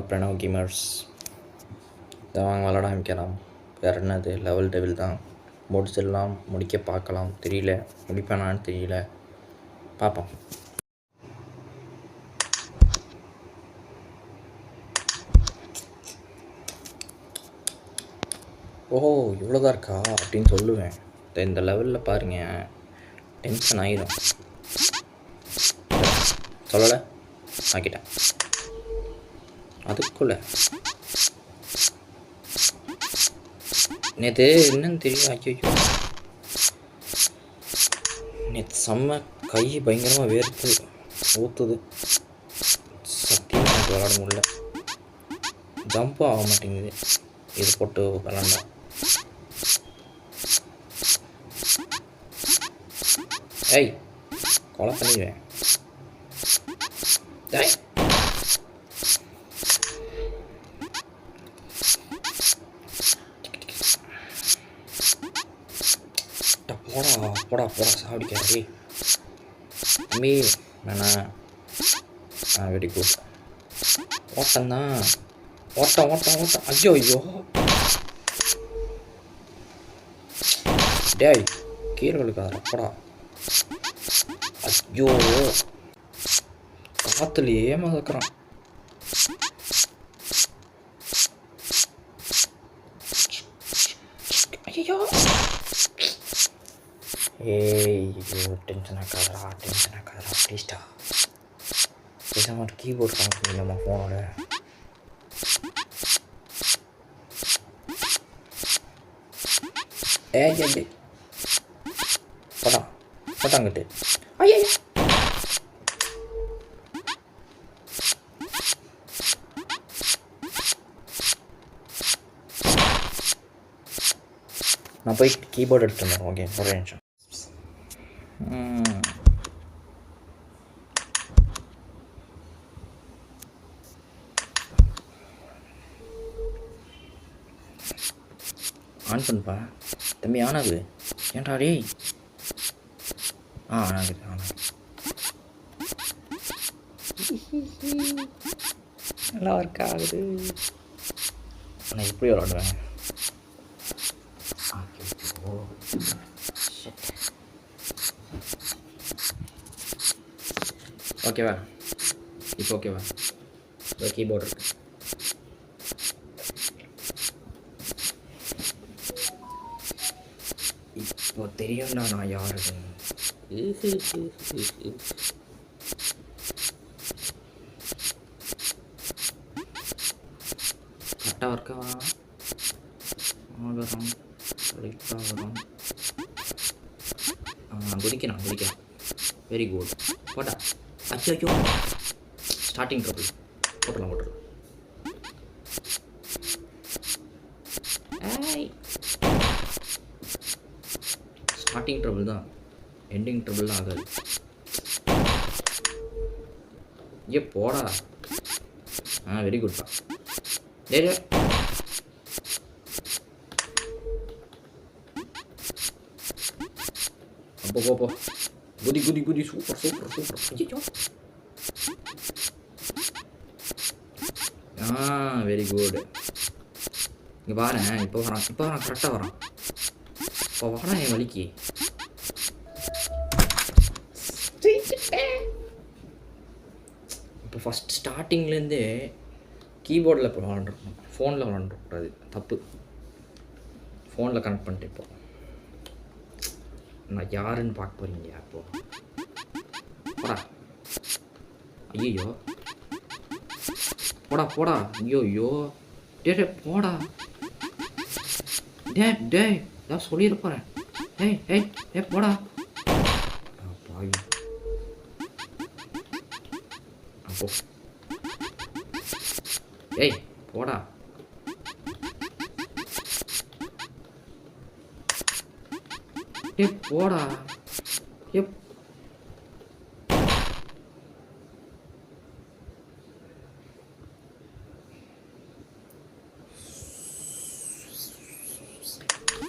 Pranav gamers தான் வாங்க விளாட ஆரம்பிக்கலாம். வேறு என்னது லெவல் டெவில் தான் முடிச்சிடலாம், முடிக்க பார்க்கலாம். தெரியல முடிப்பேனான்னு தெரியல, பார்ப்போம். ஓஹோ இவ்வளோதான் இருக்கா அப்படின்னு சொல்லுவேன். இந்த லெவலில் பாருங்கள் டென்ஷன் ஆகிடும். சொல்லலை ஆக்கிட்டேன் அதுக்குள்ளே. நேற்று என்னன்னு தெரியும், ஐயோ நேற்று செம்ம கை பயங்கரமாக வேர்த்து ஊற்றுது. சத்தியமாக எனக்கு விளாட முடியல, ஜம்ப்பும் ஆக மாட்டேங்குது இது போட்டு விளாண்டா. ஏய் கொலை பண்ணிடுவேன். போடா போடா போடா சாப்பிடிக்காது தம்பி வேணா. Very good. ஓட்டம்தான், ஓட்டம் ஓட்டம் ஓட்டம். ஐயோ ஐயோ டேய் கீழே விழுக்காத போடா. ஐயோ காற்றுலையே மதக்கிறான். ஐயோ ஏய் டென்ஷன் ஆக்காதரா ப்ளீஸ்டா. பேசாம ஒரு கீபோர்டு கனெக்ட் பண்ணிடலாமா ஃபோனோட. ஏய் ஏய் போடா போட்டாங்கிட்டு. ஐயா நான் போய் கீபோர்டு எடுத்துட்டு வந்தேன். ஓகே ஒரு நிமிஷம். ஆன் பண்ணுப்பா தம்பி. ஆனாகுது ஏன்டா டேய். ஆனாகுது நல்லா ஒர்க் ஆகுது. நான் எப்படி விளாடுவேன். ஓகேவா இப்போ ஓகேவா. ஒரு கீபோர்டு இருக்கு. இப்போ தெரியும்டா நான் யாருன்னு. கரெக்டாக ஒர்க்காக வரும் குதிக்கணும். வெரி குட் போட்டா. அச்சோ ஸ்டார்டிங் ட்ரபிள் போட்டுடலாம். ஸ்டார்டிங் ட்ரபிள் தான், எண்டிங் ட்ரபிள்லாம் ஆகாது. ஏ போடா. வெரி குட்பா. டேய் அப்போ போ குதி குதி குதி. Super super super. Very good. இங்கே பாரு இப்போ வரான் கரெக்டாக வரான். இப்போ வரான் என் வலிக்கு. இப்போ ஃபஸ்ட் ஸ்டார்டிங்லேருந்தே கீபோர்டில் இப்போ விளாண்டுருக்கணும், ஃபோனில் விளாண்டுக்கூடாது. தப்பு. ஃபோனில் கனெக்ட் பண்ணிட்டு இப்போ நான் யாருன்னு பார்க்க போகிறீங்க அப்போ. போடா. ஐயோ போடா போடா. ஐயோ டே போடா. டே நான் சொல்லிட போகிறேன். ஏய் போடா பாவி. அப்போ ஏய் போடா. போடா.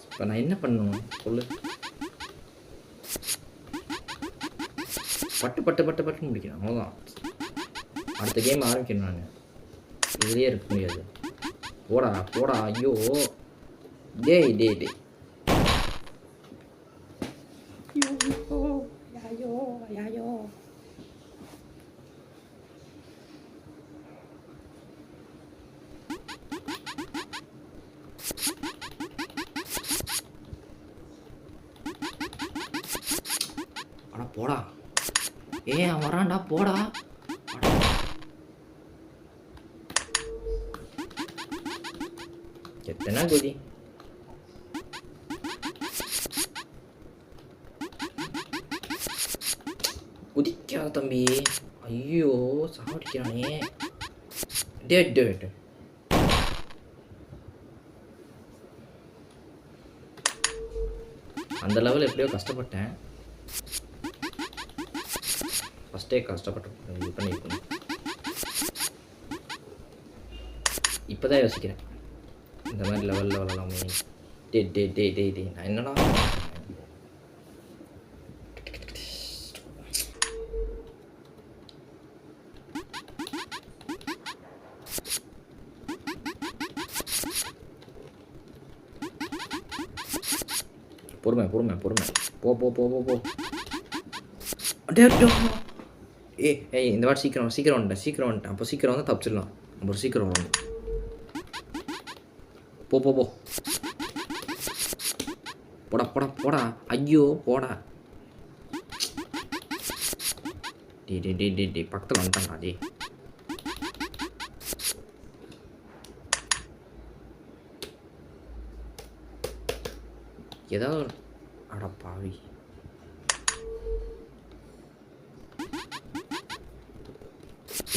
இப்போ நான் என்ன பண்ணணும் சொல்லு. பட்டு பட்டு பட்டு பட்டு முடிக்கணும், அவ்வளோதான். அடுத்த கேம் ஆரம்பிக்கணும். நான் இதுலேயே இருக்க முடியாது. போடா போடா. ஐயோ டேய் டேய் டேய். ஐயோ ஐயோ. அட போடா. அவன் வரான்டா போடா. எத்தனை குதி. குதிக்காத தம்பி. ஐயோ சாவடிக்கிறானே. டேட் அந்த லெவல் எப்படியோ கஷ்டப்பட்டேன். ஃபஸ்ட்டே கஷ்டப்பட்டு இது பண்ணியிருக்கணும். இப்போ தான் யோசிக்கிறேன் இந்த மாதிரி லெவலில் வரலாமே. டே நான் என்னடா. பொறுமை போ போ போ போ போ. ஏய் இந்த வாட்டி சீக்கிரம் வந்துட்டேன். அப்போ சீக்கிரம் வந்து தப்பிச்சிடலாம். அப்புறம் சீக்கிரம் வரணும். போ போ போ. போடா போடா போடா. ஐயோ போடா. டே பக்கத்தில் வந்துட்டாங்கடா. டே ஏதாவது அட பாவி.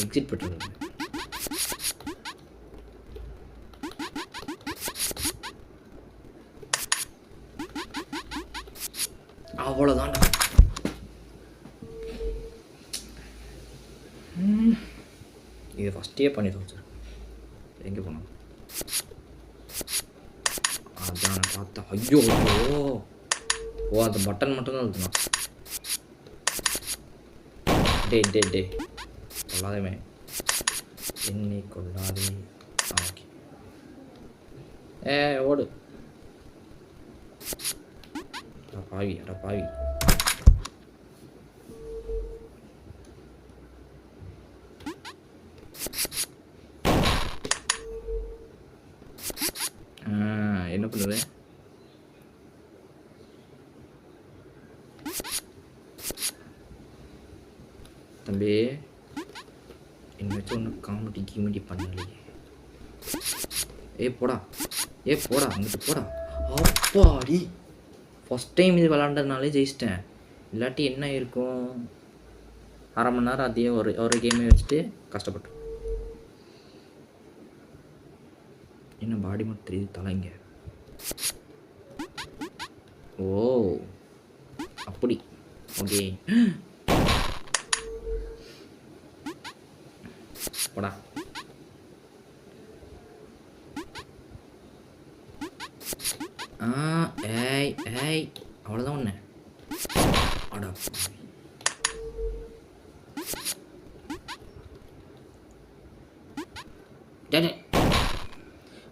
எக்ஸிட் பண்ணிருந்தேன். அவ்வளோதான்டா. இது ஃபஸ்ட்டே பண்ணி தோச்சு. எங்கே போனோம்? அதான் பார்த்தா. ஐயோ அந்த பட்டன் மட்டும்தான் அழுத்தணும். டே கொள்ளாதமே. என்னை கொள்ளாதே. ஓகே. ஓடு. அட பாவி. என்ன பண்ணுது? தம்பி என்ன வச்சு ஒன்று காமெடி பண்ணலையே. போடா அங்கிட்டு போடா. அப்பாடி ஃபஸ்ட் டைம் இது விளாண்டதுனாலே ஜெயிச்சிட்டேன். இல்லாட்டி என்ன இருக்கும்? அரை மணி நேரம் அதையே ஒரு கேமே வச்சுட்டு கஷ்டப்பட்டோம். என்ன பாடி மட்டும் தெரியுது தலைங்க. ஓ அப்படி. ஓகே போடா. ஏய் அவ்வளோதான் ஒன்று. அடா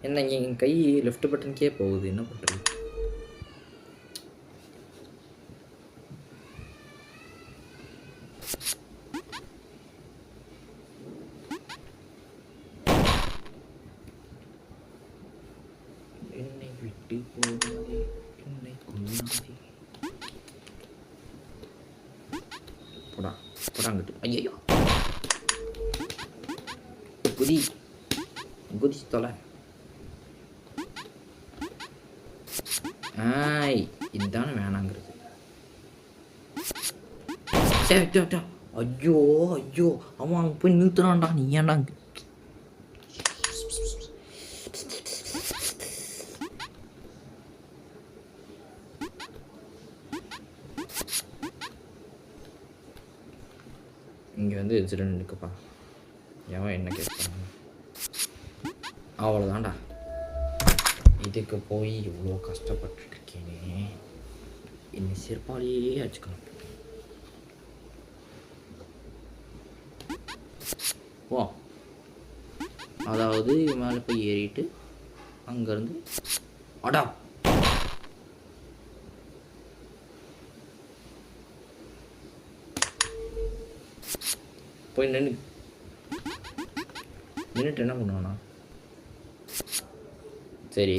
என்ன என் கை லெஃப்ட் பட்டனுக்கே போகுது. என்ன பண்ணுறது? என்னை விட்டு போகாதே, என்னை கொள்ளாதே. போடா அங்கிட்டு. ஐயோ குதி தொலை. இதுதானே வேணாங்கிறது. ஐயோ அவன் அங்கே போய் நிறுத்துறான்டா. நீ ஏன்டா இங்கே வந்து எக்ஸிடென்ட் இருக்குப்பா. ஏன் என்ன கேட்பாங்க? அவ்வளோதான்டா. இதுக்கு போய் இவ்வளோ கஷ்டப்பட்டுருக்கேனே. என்னை செருப்பாலேயே அடிச்சுக்கணும். ஓ அதாவது மேலே போய் ஏறிட்டு அங்கேருந்து அடா போய் நின்றுட்டு என்ன பண்ணுவானா? சரி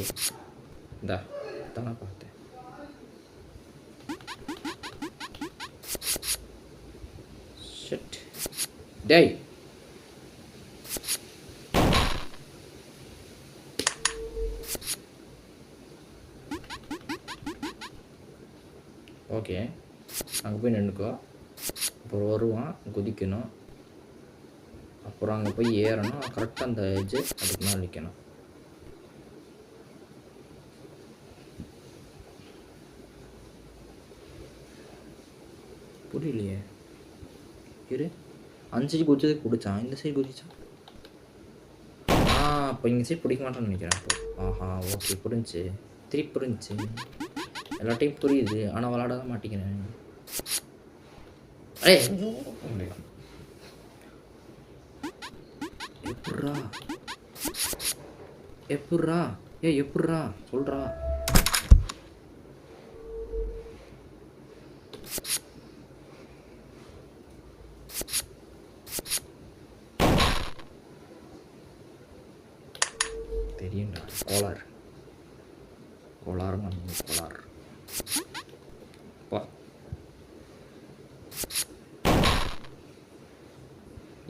இந்தா தானே பார்த்தேன். ஷிட் டேய் ஓகே அங்கே போய் நின்றுக்கோ. அப்புறம் வருவான், குதிக்கணும். அப்புறம் அங்கே போய் ஏறணும். கரெக்டாக அந்த எட்ஜு அதுக்கு மேலே நிற்கணும். புரியலையே. இரு, அந்த சைடு குதிச்சதுக்கு பிடிச்சான், இந்த சைடு குதிச்சான். இப்போ இந்த சைடு பிடிக்க மாட்டான்னு நினைக்கிறேன். அப்போ ஆஹா ஓகே புரிஞ்சிச்சு, திருப்பி புரிஞ்சிச்சு. எல்லா டைம் புரியுது, ஆனால் விளாட தான் மாட்டேங்கிறேன். எப்புட்றா எப்புட்றா எப்புட்றா சொல்றா. தெரியும்டா, கோளார் கோளாறு நம்ம கோளார்.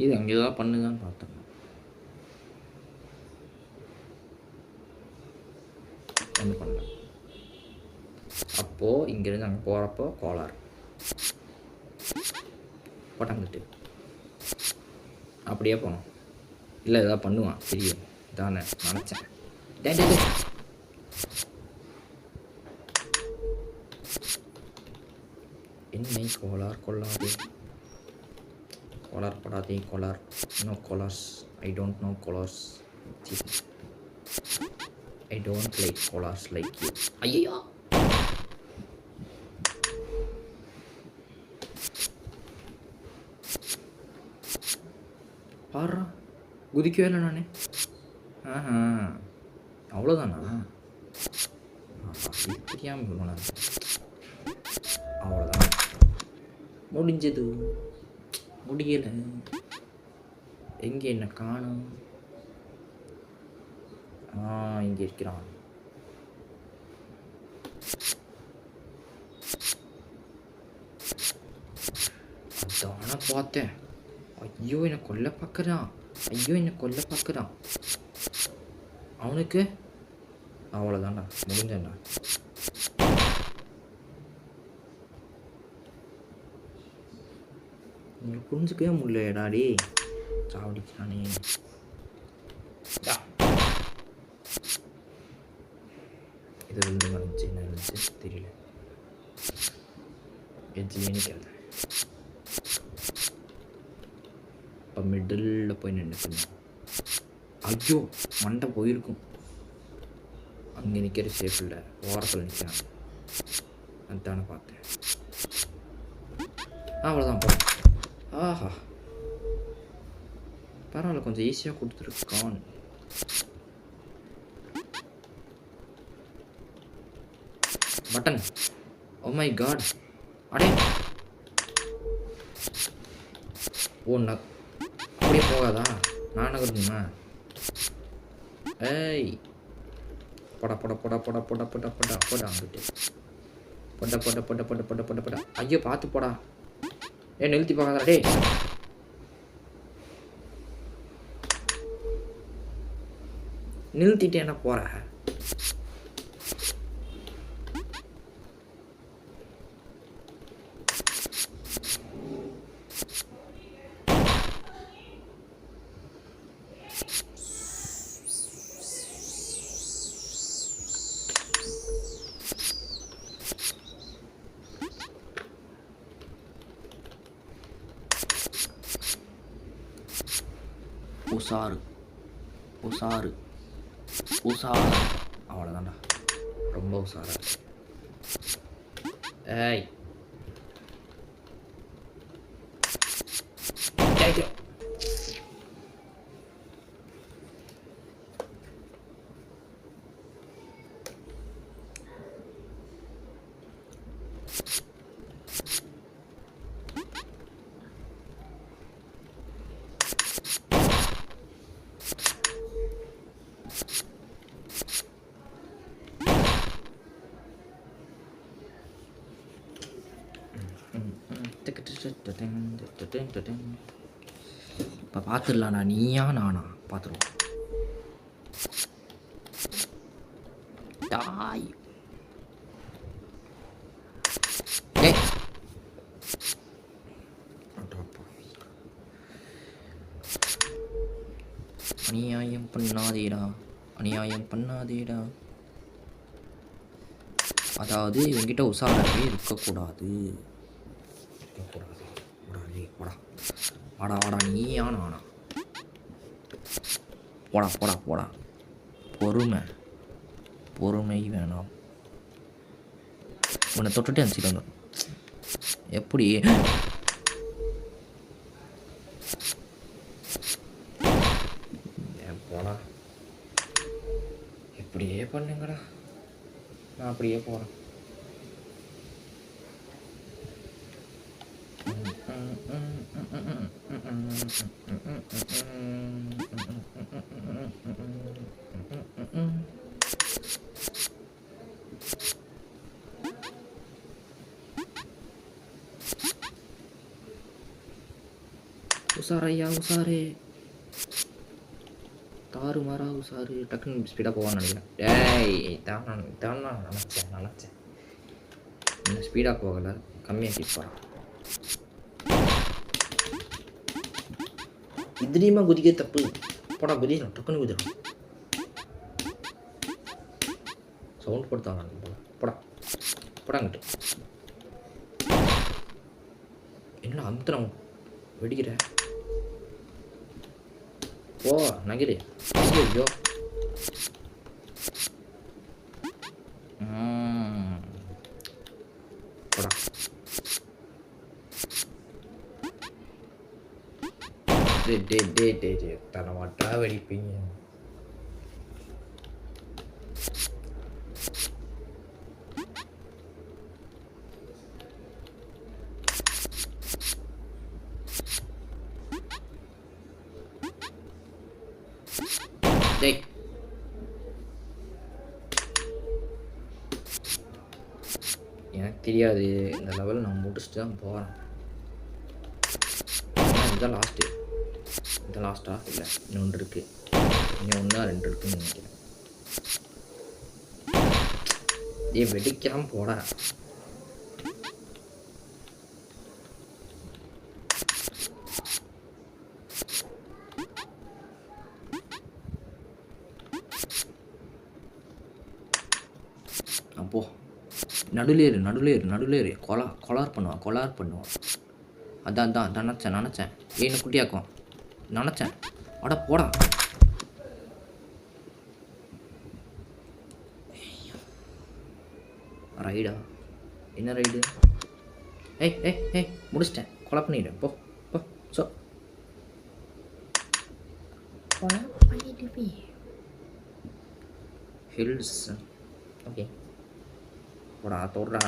இது அங்கே ஏதாவது பண்ணுதான்னு பார்த்தேன். ஒன்றும் பண்ணல. அப்போது இங்கேருந்து அங்கே போகிறப்போ கோளாறு பட்டாங்கிட்டு அப்படியே போனோம். இல்லை ஏதாவது பண்ணுவான் தெரியும் தானே நினச்சேன். என்னை கோளார் கொள்ளாதே, கோளார் படாதே, கோளார். நோ கோளார்ஸ், ஐ டோன்ட் நோ கோளார்ஸ். I don't like colors like you. ஐயா பாரு, குதிக்கவே இல்லை நானே. அவ்வளோதானா? தெரியாமல் அவ்வளோதான், முடிஞ்சது. முடியலை. எங்கே என்ன காணும்? இங்கே இருக்கிறான். அதான பார்த்தேன். ஐயோ என்னை கொல்ல பார்க்குறான், ஐயோ என்னை கொல்ல பார்க்குறான். அவனுக்கு அவ்வளோதான்டா, முடிஞ்சேன்டா. உங்களுக்கு புரிஞ்சுக்கவே முடியலடாடி, சாவடிக்கிறானே. இது ரெண்டு வந்துச்சு, என்ன இருந்துச்சு தெரியல. எட்ஜ்லேயே நிற்கிறேன். இப்போ மிடில் போய் நின்றுக்கணும். ஐயோ மண்டை போயிருக்கும். அங்கே நிற்கிற சேஃப் இல்லை, ஓரத்தில் நிற்கிறாங்க. அதுதானே பார்த்தேன். அவ்வளோதான் போ. ஆஹா பரவாயில்ல, கொஞ்சம் ஈஸியாக கொடுத்துருக்கான். பட்டன், ஓ மை காட். அடே ஓ அப்படியே போகாதா? நான் நகரணுமா? ஏய் பட பட பட பட பட பட பட பட அங்கிட்டு பட பட பட பட பட பட பட. ஐயோ பார்த்து போடா. நிறுத்தி பார்க்காதா டே. நிறுத்திட்டு என்ன போற? உசாரு உசாரு உசாரு. அவ்வளோதான்டா, ரொம்ப உசாரா. ஏய் இப்போ பார்த்துடலாண்ணா, நீயா நானா பார்த்துருவோம். டாய் ஏய் அநியாயம் பண்ணாதேடா, அநியாயம் பண்ணாதேடா. அதாவது இவங்கிட்ட உஷாராகவே இருக்கக்கூடாது. வாடா வாடா வாடா, நீயா நானா? போடா போடா போடா. பொறுமை வேணாம். உன்னை தொட்டுட்டு அந்த சீக்கிரம் வந்துடும். எப்படி போடா, இப்படியே பண்ணுங்கடா. நான் அப்படியே போகிறேன். உஷாரையா உஷாரே, தாறு மாறா உஷாரு. டக்குன்னு ஸ்பீடாக போவான்னு நினைக்கிறேன். டேய் தான் நினச்சேன். இன்னும் ஸ்பீடாக போகலை, கம்மியாக ஸ்பீட் போகிறான். இதுலேயுமா குதிக்க தப்பு. போடா குதிக்கலாம், டக்குன்னு குதிரும். சவுண்ட் போடுத்தாங்க. போடா போடாங்கிட்டு. என்ன அமுத்திரம் வெடிக்கிற? ஓ நகிரி, ஐயோ போடா. டே தனமாட்டா வெடிப்பீங்க. டேய் எனக்கு தெரியாது, இந்த லெவல் நான் முடிச்சுட்டு தான் போகிறேன். இதுதான் லாஸ்ட்டு. இது லாஸ்ட்டா? இல்லை, இன்னொன்று இருக்குது. இன்னும் 1 2 இருக்குன்னு நினைக்கிறேன். ஏய் வெடிக்காம போடா. அப்போ நடுலேரு கொலார் பண்ணுவான். அதான் நினச்சேன். ஏன்னு குட்டியாக்குவான் நினச்சேன். அட போடா. ரைடா? என்ன ரைடு? ஏய் முடிச்சிட்டேன். கொலை பண்ணிவிடு. போ ஸோ கொலை பண்ணிடுவே. ஹில்ஸ் ஓகே போடா தொடுறா.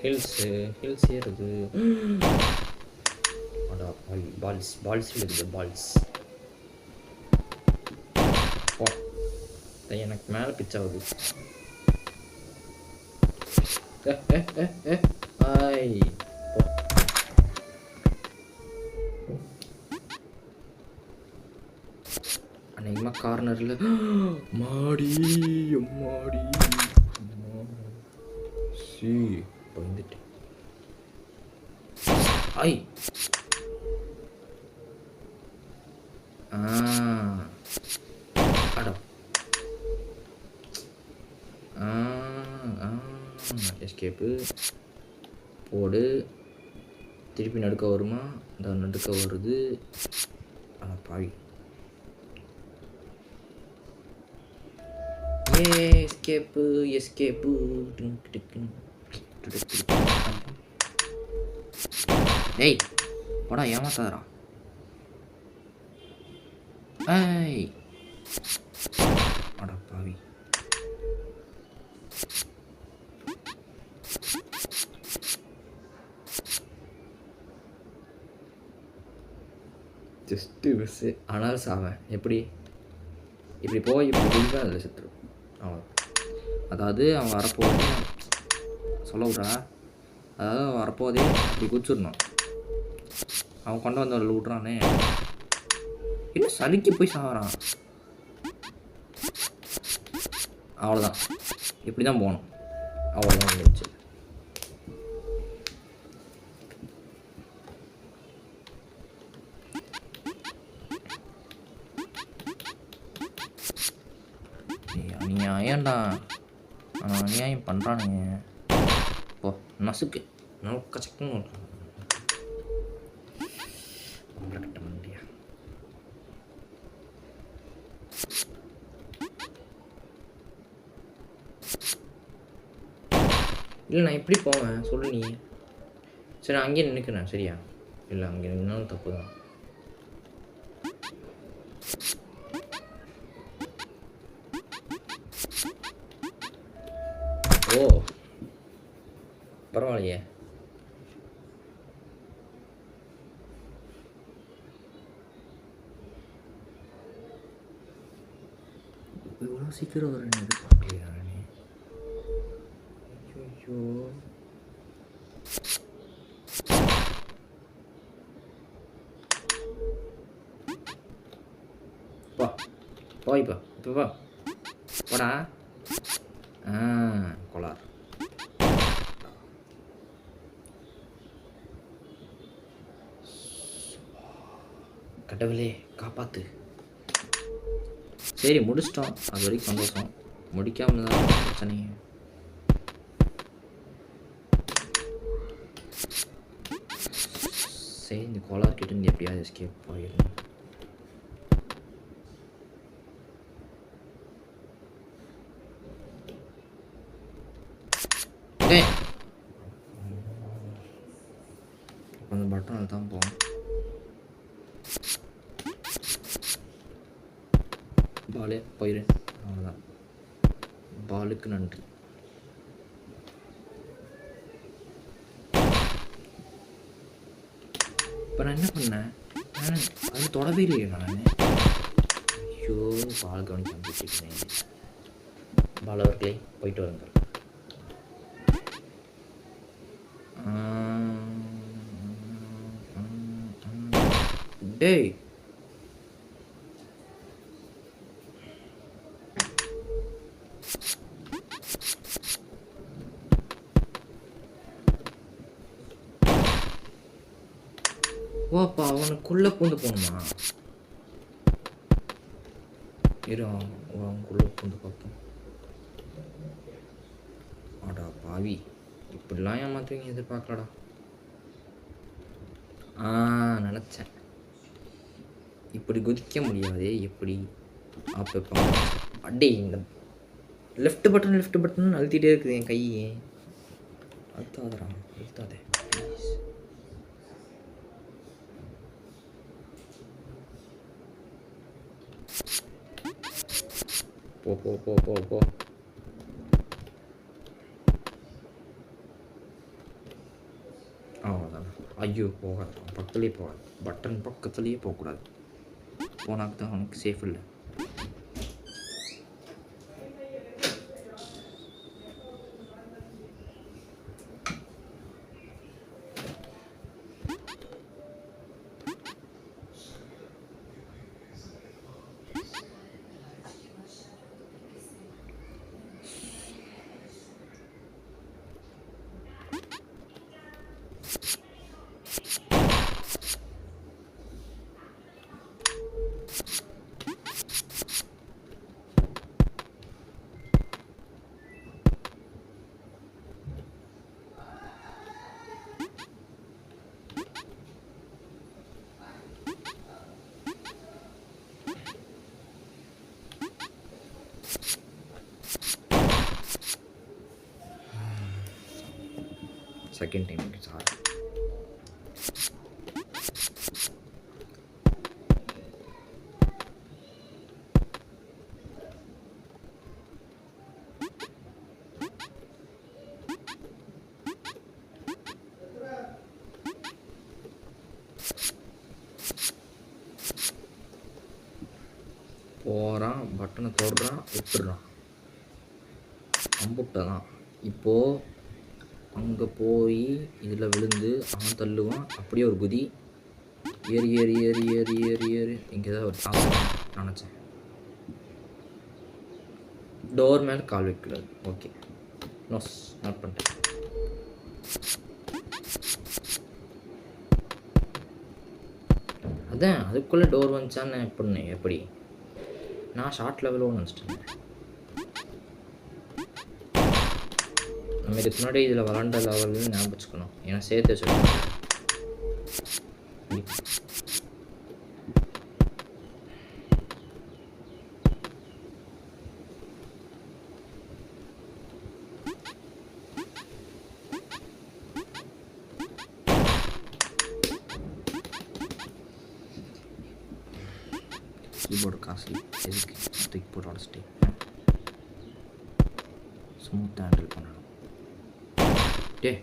ஹில்ஸ் ஏறுது. பால்ஸ் இருக்குது. பால்ஸ் ஓ எனக்கு மேலே பிச்சாகுது. ஐ அநேகமாக கார்னரில் மாடி சி வந்துட்டு. ஐ அடா எஸ்கேப்பு போடு. திருப்பி நடுக்க வருமா? இந்த நடுக்க வருது. ஆனால் பாவி எஸ்கேப்பு ஏய் போடா ஏமாத்தாதரா. ஏய் அட பாவி. Just miss. ஆனாலும் சாவேன். எப்படி இப்படி போய் இப்படி குதிப்பேன், அதில் செத்துரும். அவ்வளோ. அதாவது அவன் வரப்போதே சொல்ல விட்றா. அதாவது அவன் வரப்போதே அப்படி குதிச்சிடணும். அவன் கொண்டு வந்து அதில் விட்றானே, இன்னும் சலிக்கு போய் சாகிறான். அவ்வளோதான். இப்படி தான் போகணும். அவ்வளோதான் இருந்துச்சு. அநியாயம்டா. ஆனால் அநியாயம் பண்ணுறானுங்க. போ நசுக்கு நோக்க சக்குன்னு கட்ட முடியா. இல்லை நான் எப்படி போவேன் சொல்லு நீ. சரி நான் அங்கேயே நினைக்கிறேன். சரியா? இல்லை அங்கே நின்னாலும் தப்பு தான். ஓ பரவாயில்லையே. இவ்வளோ சீக்கிரம் ஒரு எதிர்பார்க்கலையா நீ? ஐயோ வா போய்ப்பா இப்போ வா போடா. கோளார். கடவுளே காப்பாத்து. சரி முடிச்சிட்டோம். அது வரைக்கும் சந்தோஷம். முடிக்காமல் தான் பிரச்சனை. சரி இந்த கோளார் கிட்ட இருந்து எப்படியாவது எஸ்கேப் ஆகிடணும். அந்த பட்டனில் தான் போகும். பாலே போயிரு. அவ்வளோதான். பாலுக்கு நன்றி. இப்போ நான் என்ன பண்ணேன்? நான் அது தொடவே இல்லையே நான். ஐயோ பால் கவனிக்க வந்துச்சுக்கிறேன். பாலவர்களே போயிட்டு வருங்க. டேய் ஓப்பா அவனுக்குள்ளே பூந்து போகணுமா? இரு அவனுக்குள்ளே பூந்து பார்ப்போம். ஆடா பாவி, இப்படிலாம் ஏமாத்துவீங்க எதிர்பார்க்கலடா. நினச்சேன் இப்படி குதிக்க முடியாதே. எப்படி அப்போ அடே இந்த லெஃப்ட் பட்டன் அழுத்திட்டே இருக்குது என் கையே. அழுத்தாதடா அழுத்தாதே. போ போ போ போ போ. அவ்வளோதான். ஐயோ போகாது. பக்கத்துலேயே போகாது. பட்டன் பக்கத்துலேயே போகக்கூடாது. போனாக்கு தான் அவனுக்கு சேஃப் இல்லை. Second time sir. பட்டனை தொடுறான், விட்டுடுறான். அம்புட்டை தான். இப்போது அங்கே போய் இதில் விழுந்து அவன் தள்ளுவான். அப்படியே ஒரு குதி. ஏறி ஏறி ஏறி ஏறி ஏறி ஏறி இங்கே தான் ஒரு நினச்சேன். டோர் மேலே கால் வைக்கூடாது. ஓகே, நோஸ் நோட் பண்ணிட்டேன். அதான் அதுக்குள்ளே டோர் வந்துச்சான்னு எப்படி நான் ஷார்ட் லெவலோ நினச்சிட்டேன். நம்ம இதுக்கு முன்னாடி இதில் விளாண்ட லெவல்னு ஞாபகம் வச்சுக்கணும். ஏன்னா சேர்த்து வச்சுக்கணும். கீபோர்டு காசு எதுக்கு தூக்கி போட்டு உடச்சிட்டு ஸ்மூத்தாக ஹேண்டில் பண்ணணும். டே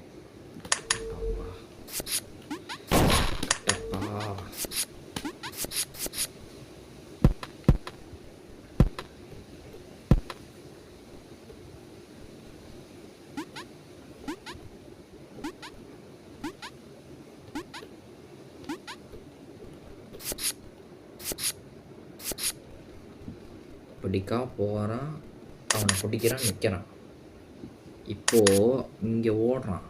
பிடிக்கா போகிறான், அவனை பிடிக்கிறான், நிற்கிறான். இப்போது இங்கே ஓடுறான்,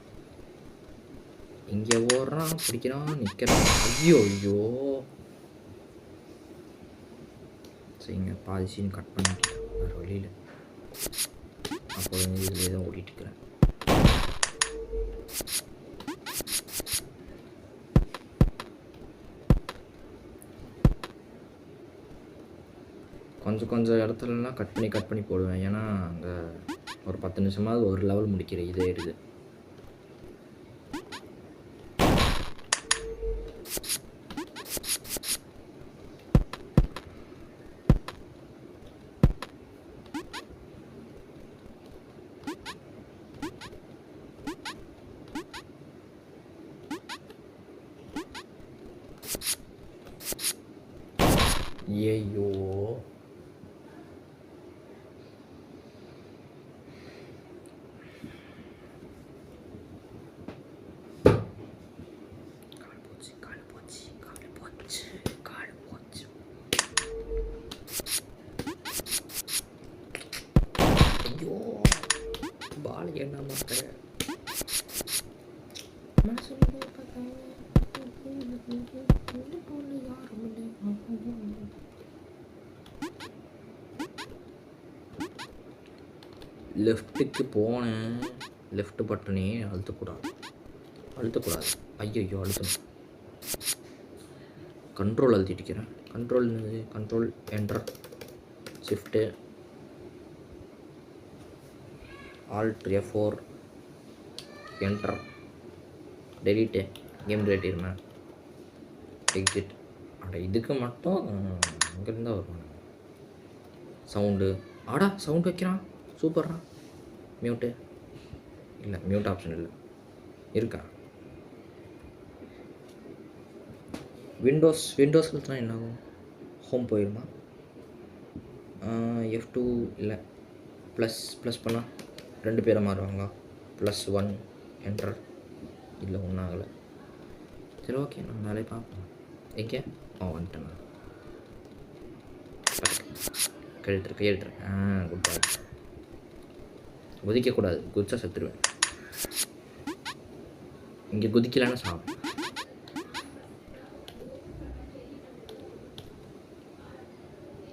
பிடிக்கிறான், நிற்கிறான். ஐயோ ஐயோ, சரிங்க, பாதி சீன் கட் பண்ணிட்டேன் வேறு வழியில். அப்போ இதிலே தான் ஓடிட்டுருக்கிறேன். கொஞ்சம் இடத்துலலாம் கட் பண்ணி போடுவேன். ஏன்னா அங்கே ஒரு 10 நிமிஷமாவது ஒரு லெவல் முடிக்கிற இதே இருக்குது. ஐயோ, பால் என்ன மாட்டேன். லெஃப்ட்டுக்கு போனேன். லெஃப்ட் பட்டனே அழுத்தக்கூடாது. ஐயோ அழுத்தணும். கண்ட்ரோல் அழுத்திட்டுக்கிறேன். Control enter shift alt F4 enter delete game delete exit. அட இதுக்கு மட்டும் அங்கேருந்தா வரும் சவுண்டு. ஆடா சவுண்டு வைக்கிறான், சூப்பர்ரா. மியூட்டு இல்லை, மியூட் ஆப்ஷன் இல்லை, இருக்கா? விண்டோஸில் தான் என்ன ஆகும்? ஹோம் போயிருமா? F2 இல்லை, ப்ளஸ் பண்ணால் 2 பேரை மாறுவாங்களா? +1 என்டர். இல்லை, ஒன்றும் ஆகலை. சரி, ஓகே, நம்ம வேலையை பார்ப்போம். எங்கே வந்துட்டேன். கையெழுத்துறேன். குட் பாய். குதிக்கக்கூடாது, குதிச்சா செத்துருவேன். இங்கே குதிக்கலான்னு சாப்பிடும்.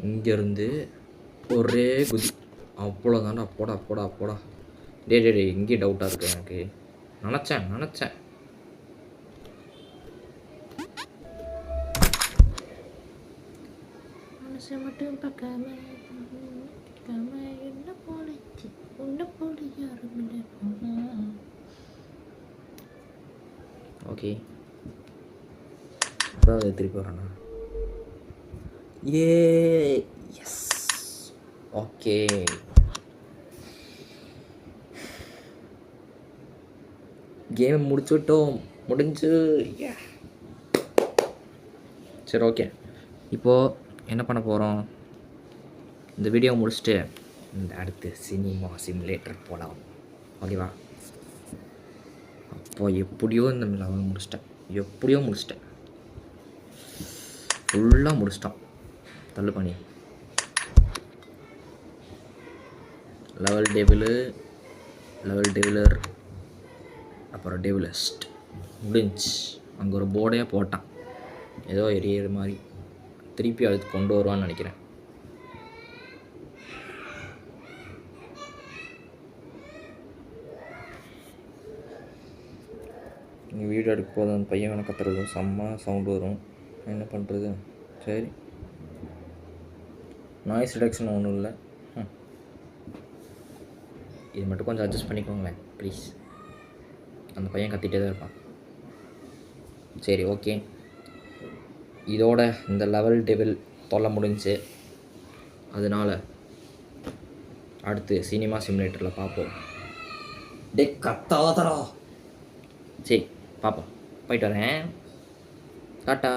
இங்கேருந்து ஒரே குதி, அவ்வளோதாண்டா. போடா. டே இங்கே டவுட்டாக இருக்கு எனக்கு. நினச்சேன் மட்டும் பார்க்காம என்ன போலச்சு, உன்னை போல யாரும் இல்லை. ஓகே, அப்புறம் திருப்பி வரேண்ணா. S, okay. கேம் முடிஞ்சு. சரி, ஓகே. இப்போது என்ன பண்ண போகிறோம்? இந்த வீடியோ முடிச்சுட்டு இந்த அடுத்து சினிமா சிமுலேட்டர் போகலாம். ஓகேவா? அப்போ எப்படியோ இந்த லெவல் முடிச்சிட்டேன். ஃபுல்லாக முடிச்சிட்டான். தள்ளு பண்ணி லெவல் டெவிலர் அப்புறம் டெவிலஸ்ட் முடிஞ்சு. அங்கே ஒரு போர்டே போட்டான், ஏதோ எரியற மாதிரி. திருப்பி அதுக்கு கொண்டு வருவான்னு நினைக்கிறேன். வீடியோ எடுக்க போதும் அந்த பையன் வேணா கத்துறது செம்ம சவுண்டு வரும். என்ன பண்ணுறது? சரி, நாய்ஸ் ரிடக்ஷன் ஒன்றும் இல்லை. இது மட்டும் கொஞ்சம் அட்ஜஸ்ட் பண்ணிக்கோங்களேன் ப்ளீஸ். அந்த பையன் கத்திகிட்டே தான் இருப்பான். சரி, ஓகே. இதோட இந்த லெவல் டெவில் தொல்லை முடிஞ்சு. அதனால் அடுத்து சினிமா சிமுலேட்டரில் பார்ப்போம். டே கத்தாதடா. சரி, பார்ப்போம். போயிட்டு வரேன். டாட்டா.